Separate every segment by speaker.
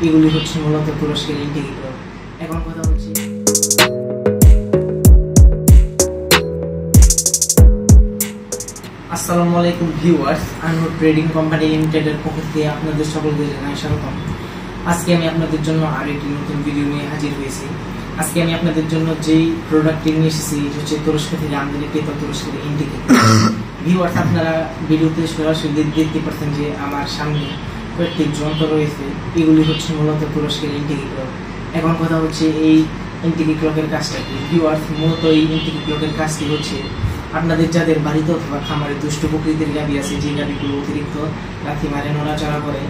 Speaker 1: এগুলি হচ্ছে মূলত তুরস্কের ইন্টিগ্রেট ক্লক। এখন কথা হচ্ছে আসসালামু আলাইকুম ভিউয়ার্স, আনমোড ট্রেডিং কোম্পানি লিমিটেডের পক্ষ থেকে আপনাদের সকলকে জানাই স্বাগতম। আজকে আমি আপনাদের জন্য আরেকটি নতুন ভিডিও নিয়ে হাজির হয়েছি। আজকে আমি আপনাদের জন্য যেই প্রোডাক্টটি নিয়ে এসেছি হচ্ছে তুরস্ক থেকে আমদানিকৃত তুরস্কের ইন্টিগ্রেট ক্লক। ভিউয়ার্স, আপনারা ভিডিওতে সরাসরি দেখতে পাচ্ছেন যে আমার সামনে কয়েকটি যন্ত্র রয়েছে। এগুলি হচ্ছে মূলত তুরস্কের ইন্টিগ্রেট ক্লক। এখন কথা হচ্ছে এই ইন্টিগ্রেট ক্লকের কাজটা কি। ভিউয়ার্স, মূলত এই ইন্টিগ্রেট ক্লকের কাজটি হচ্ছে আপনাদের যাদের বাড়িতে অথবা খামারে দুষ্ট প্রকৃতির গাভী আছে, যে গাভীগুলো অতিরিক্ত লাথি মারে, নড়াচড়া করে,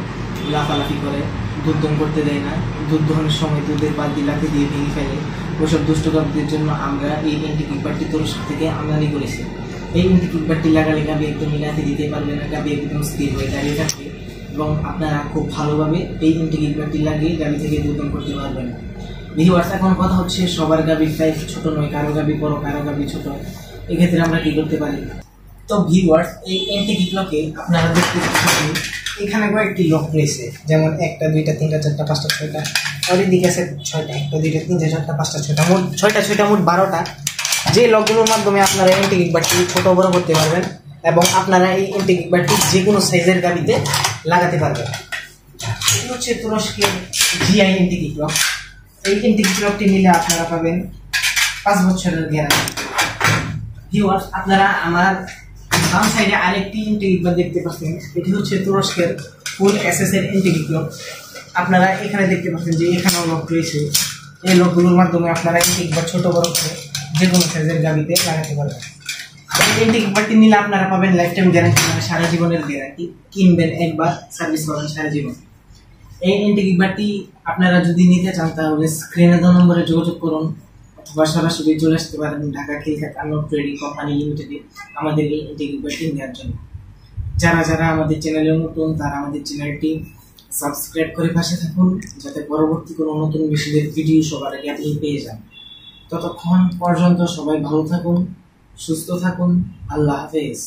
Speaker 1: লাফালাফি করে, দুধ দম করতে দেয় না, দুধ দহনের সময় দুধের বালতি লাথি দিয়ে ভেঙে ফেলে, ওইসব দুষ্ট গাভীদের জন্য আমরা এই ইন্টিগ্রেট ক্লকটি তুরস্ক থেকে আমদানি করেছি। এই ইন্টিগ্রেট ক্লকটি লাগালে গাভী একদমই লাথি দিতে পারবে না, গাভী একদম স্থির হয়ে দাঁড়িয়ে থাকবে এবং আপনারা খুব ভালোভাবে এই ইন্টিগ্রেট ক্লকটি লাগিয়ে গাভী থেকে দুধ দম করতে পারবেন। ভিউয়ার্স, এখন কথা হচ্ছে সবার গাভীর সাইজ ছোট নয়, কারো গাভী বড়, কারো গাভী ছোট। এক্ষেত্রে আমরা কি করতে পারি? তো ভিউয়ার্স, এই ইন্টিগ্রেট ক্লকে আপনারা দেখতে পাচ্ছেন এখানে কয়েকটি লক রয়েছে, যেমন 1টা 2টা 3টা 4টা 5টা 6টা, আর এদিকে আছে 6টা, 1টা 2টা 3টা 4টা 5টা 6টা, মোট 6টা মোট 12টা। যে লকগুলোর মাধ্যমে আপনারা ইন্টিগ্রেট বাটটি ছোট বড় করতে পারবেন এবং আপনারা এই ইন্টিগ্রেট বাটটি যে কোনো সাইজের গাভীতে লাগাতে পারবেন। এই হচ্ছে তুরস্কের জিআই ইন্টিগ্রেট ক্লক। এই ইন্টিগ্রেট ক্লকটি নিলে আপনারা পাবেন 5 বছরের গ্যারান্টি। ভিউয়ার্স, আপনারা আমার বাম সাইডে আরেকটি ইন্টিগ্রেট ক্লক দেখতে পাচ্ছেন। এটি হচ্ছে তুরস্কের ফুল এসএস এর ইন্টিগ্রেট ক্লক। আপনারা এখানে দেখতে পাচ্ছেন যে এখানেও লক রয়েছে। এই লকগুলোর মাধ্যমে আপনারা ইন্টিগ্রেট ক্লক ছোট বড় করে যে কোনো সাইজের গাভীতে লাগাতে পারবেন। এই ইন্টিগ্রেট ক্লকটি নিলে আপনারা পাবেন লাইফ টাইম গ্যারান্টি, মানে সারা জীবনের গ্যারান্টি। কিনবেন একবার, সার্ভিস পাবেন সারা জীবন। এই ইন্টিগ্রেট ক্লকটি আপনারা যদি নিতে চান তাহলে স্ক্রিনে দেওয়া নম্বরে যোগাযোগ করুন অথবা সরাসরি চলে আসতে পারেন ঢাকা খিলক্ষেত আনমোড ট্রেডিং কোম্পানি লিমিটেডে আমাদের এই ইন্টিগ্রেট ক্লকটি নেওয়ার জন্য। যারা আমাদের চ্যানেলে নতুন তারা আমাদের চ্যানেলটি সাবস্ক্রাইব করে পাশে থাকুন, যাতে পরবর্তী কোনো নতুন মেশিনের ভিডিও সবার আগে আপনি পেয়ে যান। ততক্ষণ পর্যন্ত সবাই ভালো থাকুন, সুস্থ থাকুন। আল্লাহ হাফেজ।